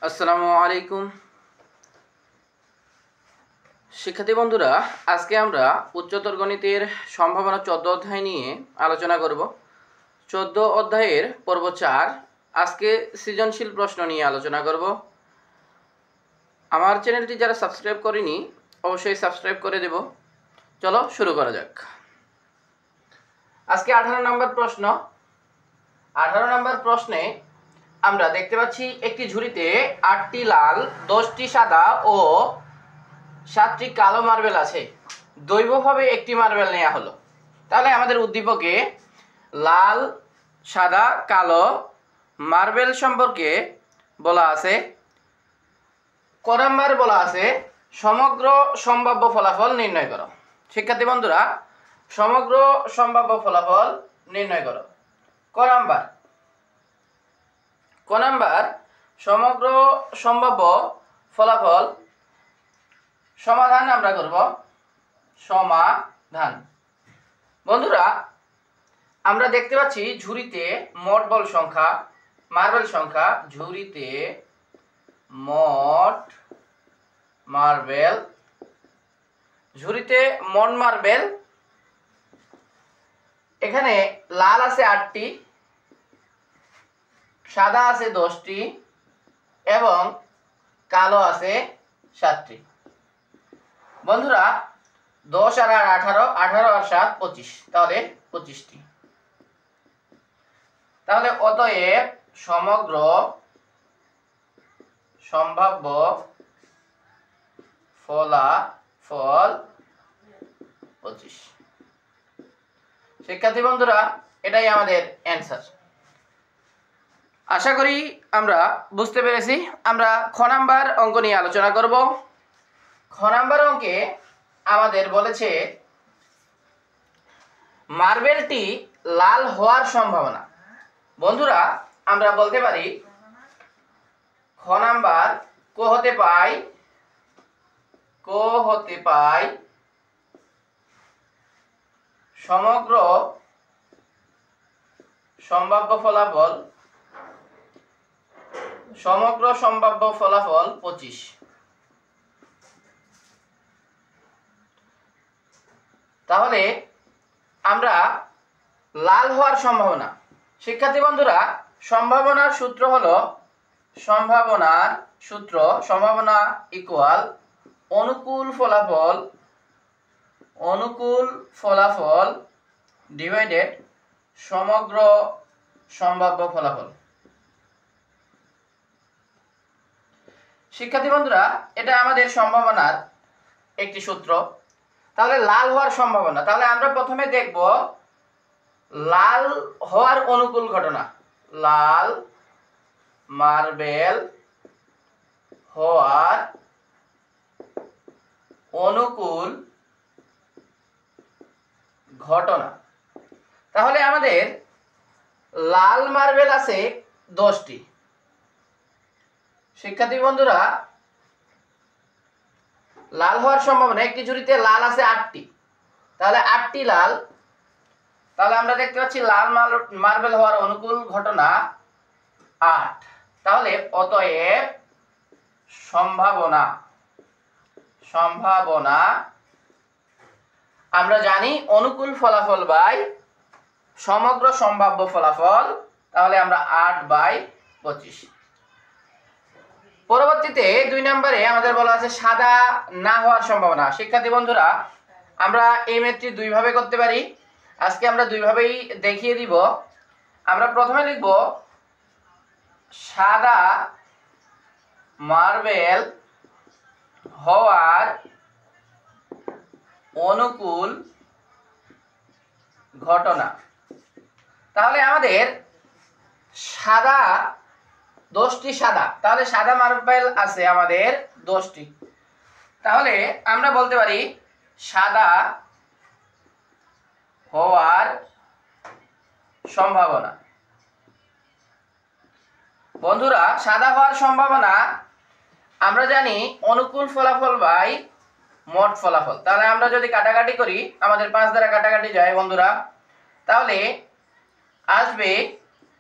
আসসালামু আলাইকুম শিক্ষার্থী বন্ধুরা, আজকে আমরা উচ্চতর গণিতের সম্ভাবনা 14 অধ্যায় নিয়ে আলোচনা করব। 14 অধ্যায়ের পর্ব 4। আজকে সৃজনশীল প্রশ্ন নিয়ে আলোচনা করব। আমার চ্যানেলটি যারা সাবস্ক্রাইব করেনি অবশ্যই সাবস্ক্রাইব করে দেব। চলো শুরু করা যাক। আজকে 18 নম্বর প্রশ্ন। 18 নম্বর প্রশ্নে আমরা দেখতে পাচ্ছি একটি ঝুড়িতে 8টি লাল, 10টি সাদা ও 7টি কালো মার্বেল আছে। দৈবভাবে একটি মার্বেল নেওয়া হলো। তাহলে আমাদের উদ্দীপকে লাল, সাদা, কালো মার্বেল সম্পর্কে বলা আছে। ক নাম্বার বলা আছে সমগ্র সম্ভাব্য ফলাফল নির্ণয় করো। শিক্ষার্থী বন্ধুরা, সমগ্র সম্ভাব্য ফলাফল নির্ণয় করো। ক নাম্বার সমগ্র সম্ভাব্য ফলাফল সমাধান আমরা করব। সমাধান। বন্ধুরা, আমরা দেখতে পাচ্ছি ঝুড়িতে মোট বল সংখ্যা, মার্বেল সংখ্যা, ঝুড়িতে মোট মার্বেল, এখানে লাল আছে 8টি, সাদা আছে 10টি এবং কালো আছে 7টি। বন্ধুরা, 10 আর 18, 18 আর 7 25, তাহলে 25টি। তাহলে অতএব সমগ্র সম্ভাব্য ফলাফল 25। শিক্ষার্থী বন্ধুরা, এটাই আমাদের অ্যান্সার। আশা করি আমরা বুঝতে পেরেছি। আমরা খ নাম্বার অঙ্ক নিয়ে আলোচনা করব। খ নাম্বার অঙ্কে আমাদের বলেছে মার্বেলটি লাল হওয়ার সম্ভাবনা। বন্ধুরা, আমরা বলতে পারি খ নাম্বার ক হতে পাই সমগ্র সম্ভাব্য ফলাফল 25। তাহলে আমরা লাল হওয়ার সম্ভাবনা। শিক্ষার্থী বন্ধুরা, সম্ভাবনা ইকুয়াল অনুকূল ফলাফল ডিভাইডেড সমগ্র সম্ভাব্য ফলাফল। শিক্ষার্থী বন্ধুরা, এটা আমাদের সম্ভাবনার একটি সূত্র। তাহলে লাল হওয়ার সম্ভাবনা, তাহলে আমরা প্রথমে দেখব লাল হওয়ার অনুকূল ঘটনা। লাল মার্বেল হওয়ার অনুকূল ঘটনা। তাহলে আমাদের লাল মার্বেল আছে 10টি। শিক্ষার্থী বন্ধুরা, লাল হওয়ার সম্ভাবনা, একটি ঝুড়িতে লাল আছে 8টি, তাহলে 8টি লাল। তাহলে আমরা দেখতে পাচ্ছি লাল মার্বেল হওয়ার অনুকূল ঘটনা 8। তাহলে অতএব সম্ভাবনা আমরা জানি অনুকূল ফলাফল বাই সমগ্র সম্ভাব্য ফলাফল। তাহলে আমরা 8/25। পরবর্তীতে 2 নম্বরে আমাদের বলা আছে সাদা না হওয়ার সম্ভাবনা। শিক্ষার্থী বন্ধুরা, আমরা এই ম্যাথটি দুইভাবে করতে পারি। আজকে আমরা দুইভাবেই দেখিয়ে দিব। আমরা প্রথমে লিখব সাদা মার্বেল হওয়ার অনুকূল ঘটনা। তাহলে আমাদের সাদা 10টি সাদা, তাহলে সাদা মার্বেল আছে আমাদের 10টি। তাহলে আমরা বলতে পারি সাদা হওয়ার সম্ভাবনা। বন্ধুরা, সাদা হওয়ার সম্ভাবনা আমরা জানি অনুকূল ফলাফল বাই মোট ফলাফল। তাহলে আমরা যদি কাটাকাটি করি, আমাদের 5 দ্বারা কাটাকাটি যায় বন্ধুরা, তাহলে আসবে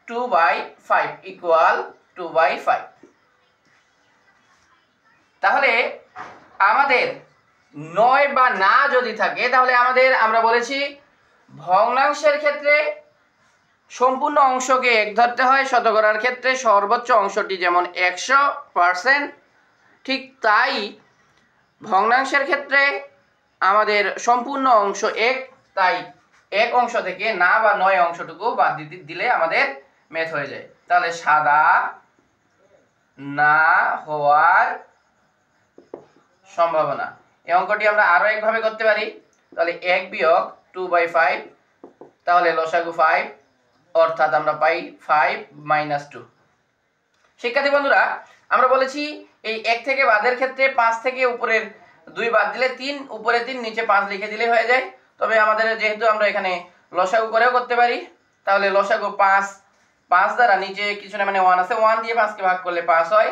2/5 ইকুয়াল 2/5। তাহলে আমাদের 9 বা না যদি থাকে তাহলে আমরা বলেছি ভগ্নাংশের ক্ষেত্রে সম্পূর্ণ অংশকে 1 ধরতে হয়, শতকরার ক্ষেত্রে সর্বোচ্চ অংশটি যেমন 100%, ঠিক তাই ভগ্নাংশের ক্ষেত্রে আমাদের সম্পূর্ণ অংশ 1, তাই 1 অংশ থেকে না বা 9 অংশটুকু বাদ দিলে আমাদের ম্যাথ হয়ে যায়। তাহলে সাদা না হওয়ার সম্ভাবনা, এই অঙ্কটি আমরা আরো একভাবে করতে পারি। তাহলে 1 বিয়োগ 2/5, তাহলে লসাগু 5, অর্থাৎ আমরা পাই 5 - 2। শিক্ষার্থী বন্ধুরা, আমরা বলেছি এই 1 থেকে বাদের ক্ষেত্রে 5 থেকে উপরের 2 বাদ দিলে 3, উপরে 3 নিচে 5 লিখে দিলে হয়ে যায়। তবে আমাদের যেহেতু আমরা এখানে লসাগু করেও করতে পারি, তাহলে লসাগু 5 দ্বারা নিচে কিছু না মানে 1 আছে, 1 দিয়ে 5 কে ভাগ করলে 5 হয়,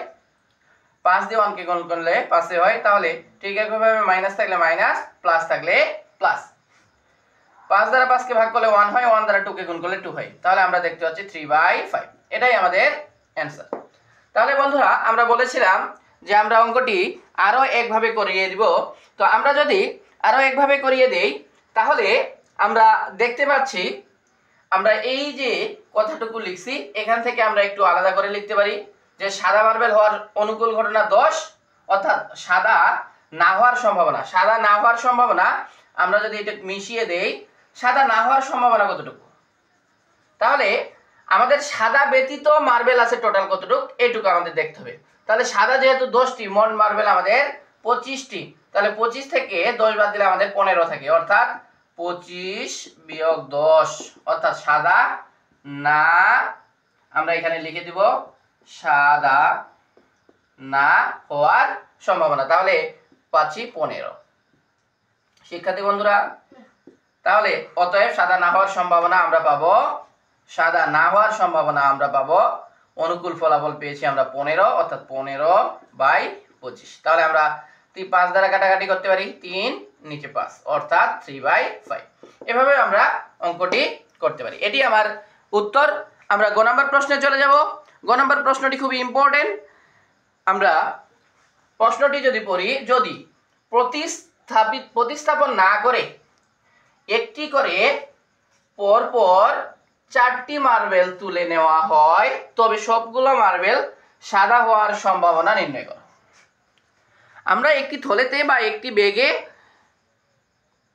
5 দিয়ে 1 কে গুণ করলে 5 হয়। তাহলে ঠিক একইভাবে মাইনাস থাকলে মাইনাস, প্লাস থাকলে প্লাস। 5 দ্বারা 5 কে ভাগ করলে 1 হয়, 1 দ্বারা 2 কে গুণ করলে 2 হয়। তাহলে আমরা দেখতে পাচ্ছি 3/5, এটাই আমাদের অ্যান্সার। তাহলে বন্ধুরা, আমরা বলেছিলাম যে আমরা অঙ্কটি আরো একভাবে করিয়ে দিব। তো আমরা যদি আরো একভাবে করিয়ে দেই তাহলে আমরা দেখতে পাচ্ছি আমরা এই যে কথাটুকু লিখছি এখান থেকে আমরা একটু আলাদা করে লিখতে পারি যে সাদা মার্বেল হওয়ার অনুকূল ঘটনা 10, অর্থাৎ সাদা না হওয়ার সম্ভাবনা। সাদা না হওয়ার সম্ভাবনা আমরা যদি এটা মিশিয়ে দেই, সাদা না হওয়ার সম্ভাবনা কতটুকু, তাহলে আমাদের সাদা ব্যতীত মার্বেল আছে টোটাল কতটুকু, এইটুকু আমাদের দেখতে হবে। তাহলে সাদা যেহেতু 10টি, মোট মার্বেল আমাদের 25টি, তাহলে 25 থেকে 10 বাদ দিলে আমাদের 15 থাকে, অর্থাৎ 25 বিয়োগ 10, অর্থাৎ সাদা না, আমরা এখানে লিখে দিব সাদা না হওয়ার সম্ভাবনা, তাহলে পাচ্ছি 15। শিক্ষার্থী বন্ধুরা, তাহলে অতএব সাদা না হওয়ার সম্ভাবনা আমরা পাবো, সাদা না হওয়ার সম্ভাবনা আমরা পাবো, অনুকূল ফলাফল পেয়েছি আমরা 15, অর্থাৎ 15/25। তাহলে আমরা 5 দ্বারা কাটাকাটি করতে পারি, 3 নিচে 5, অর্থাৎ 3/5। এভাবে আমরা অঙ্কটি করতে পারি। এটি আমার উত্তর। আমরা গ নম্বর প্রশ্নে চলে যাব। গ নম্বর প্রশ্নটি খুবই ইম্পর্টেন্ট। আমরা প্রশ্নটি যদি পড়ি, যদি প্রতিস্থাপন না করে একটি করে পরপর 4টি মার্বেল তুলে নেওয়া হয় তবে সবগুলো মার্বেল সাদা হওয়ার সম্ভাবনা নির্ণয় করো। আমরা একটি থলেতে বা একটি ব্যাগে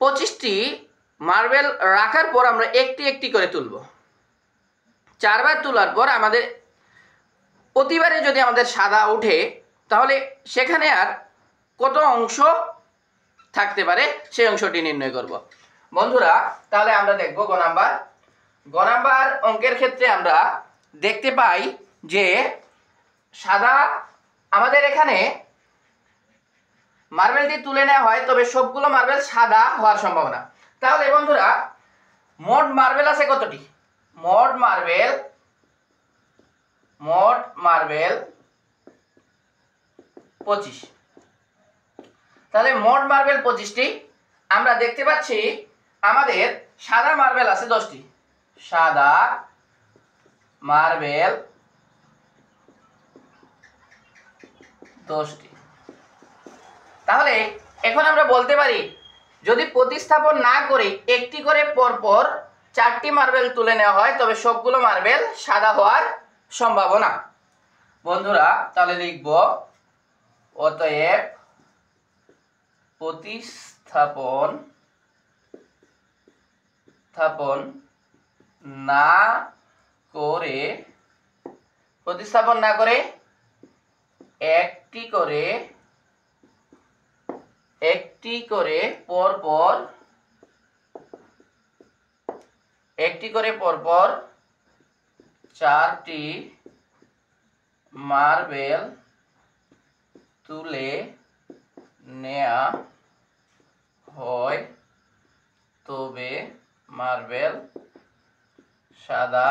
25টি মার্বেল রাখার পর আমরা একটি একটি করে তুলব। 4 বার তোলার পর আমাদের প্রতিবারে যদি আমাদের সাদা ওঠে তাহলে সেখানে আর কত অংশ থাকতে পারে সেই অংশটি নির্ণয় করব। বন্ধুরা, তাহলে আমরা দেখব গ নাম্বার অঙ্কের ক্ষেত্রে আমরা দেখতে পাই যে সাদা আমাদের এখানে মার্বেলটি তুলে নেওয়া হয় তবে সবগুলো মার্বেল সাদা হওয়ার সম্ভাবনা। তাহলে বন্ধুরা, মোট মার্বেল আছে কতটি? মোট মার্বেল 25। তাহলে মোট মার্বেল 25টি। আমরা দেখতে পাচ্ছি আমাদের সাদা মার্বেল আছে 10টি। সাদা মার্বেল 10টি। তাহলে এখন আমরা বলতে পারি যদি প্রতিস্থাপন না করে একটি করে পরপর 4টি মার্বেল তুলে নেওয়া হয় তবে সবগুলো মার্বেল সাদা হওয়ার সম্ভাবনা। বন্ধুরা, তাহলে লিখব অতএব প্রতিস্থাপন না করে একটি করে পরপর 4টি মার্বেল তুলে নেওয়া হয় তবে মার্বেল সাদা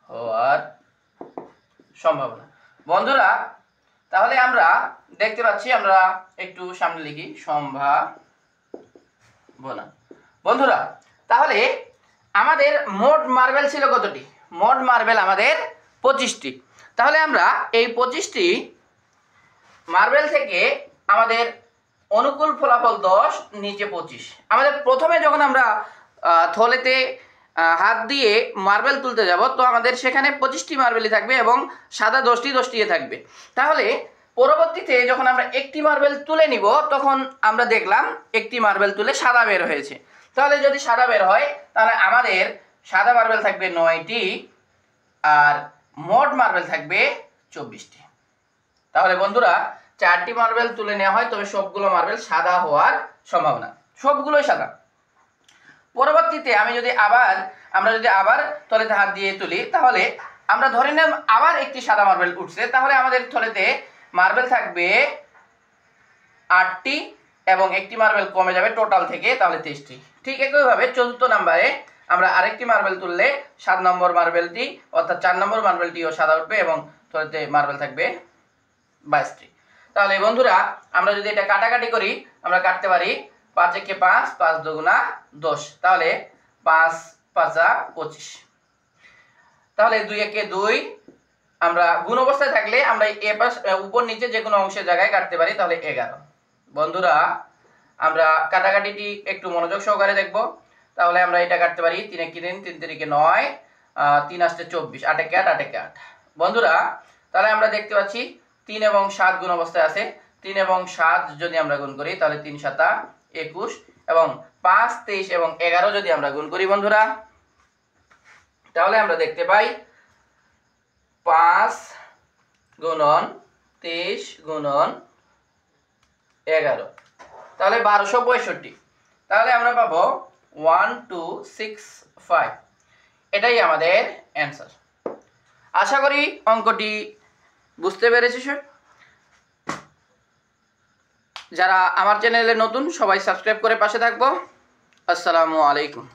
হওয়ার সম্ভাবনা। বন্ধুরা, তাহলে আমরা দেখতে পাচ্ছি, আমরা একটু সামনে লিখি সম্ভাবনা। বন্ধুরা, তাহলে আমাদের মোট মার্বেল ছিল কতটি? মোট মার্বেল আমাদের 25টি। তাহলে আমরা এই 25টি মার্বেল থেকে আমাদের অনুকূল ফলাফল 10, নিচে 25। আমাদের প্রথমে যখন আমরা থলেতে হাত দিয়ে মার্বেল তুলতে যাব, তো আমাদের সেখানে 25টি মার্বেলই থাকবে এবং সাদা 10টি থাকবে। তাহলে পরবর্তীতে যখন আমরা একটি মার্বেল তুলে নিব, তখন আমরা দেখলাম একটি মার্বেল তুলে সাদা বের হয়েছে। তাহলে যদি সাদা বের হয়, তাহলে আমাদের সাদা মার্বেল থাকবে 9টি আর মোট মার্বেল থাকবে 24টি। তাহলে বন্ধুরা 4টি মার্বেল তুলে নেওয়া হয়, তবে সবগুলো মার্বেল সাদা হওয়ার সম্ভাবনা, সবগুলোই সাদা। পরবর্তীতে আমরা যদি আবার থলেতে হাত দিয়ে তুলি, তাহলে আমরা ধরে নিলাম আবার একটি সাদা মার্বেল উঠছে। তাহলে আমাদের থলেতে মার্বেল থাকবে 8টি এবং একটি মার্বেল কমে যাবে টোটাল থেকে, তাহলে 23টি। ঠিক একইভাবে 4র্থ নম্বরে আমরা আরেকটি মার্বেল তুললে 7 নম্বর মার্বেলটি অর্থাৎ 4 নম্বর মার্বেলটিও সাদা উঠবে এবং থলেতে মার্বেল থাকবে 22টি। তাহলে বন্ধুরা আমরা যদি এটা কাটাকাটি করি, আমরা কাটতে পারি 5 একে 5, 5 দুগুণা 10, তাহলে 5 5 25। তাহলে 2 একে 2, আমরা গুণ অবস্থায় থাকলে আমরা এ পাশ উপর নিচে যে কোনো অংশের জায়গায় কাটতে পারি, তাহলে 11। বন্ধুরা আমরা কাটাকাটিটি একটু মনোযোগ সহকারে দেখব। তাহলে আমরা এটা কাটতে পারি 3 একে 3, 3 3 9, 3 8 24, 8 একে 8, 8 একে 8। বন্ধুরা তাহলে আমরা দেখতে পাচ্ছি 3 এবং 7 গুণ অবস্থায় আছে। 3 এবং 7 যদি আমরা গুণ করি, তাহলে 3 7 21 এবং 5 23 এবং 11 যদি আমরা গুণ করি বন্ধুরা, তাহলে আমরা দেখতে পাই 5 গুণন 23 গুণন 11, তাহলে 1265। তাহলে আমরা পাবো 1265। এটাই আমাদের অ্যান্সার। আশা করি অঙ্কটি বুঝতে পেরেছিস। যারা আমার চ্যানেলে নতুন, সবাই সাবস্ক্রাইব করে পাশে থাকবো। আসসালামু আলাইকুম।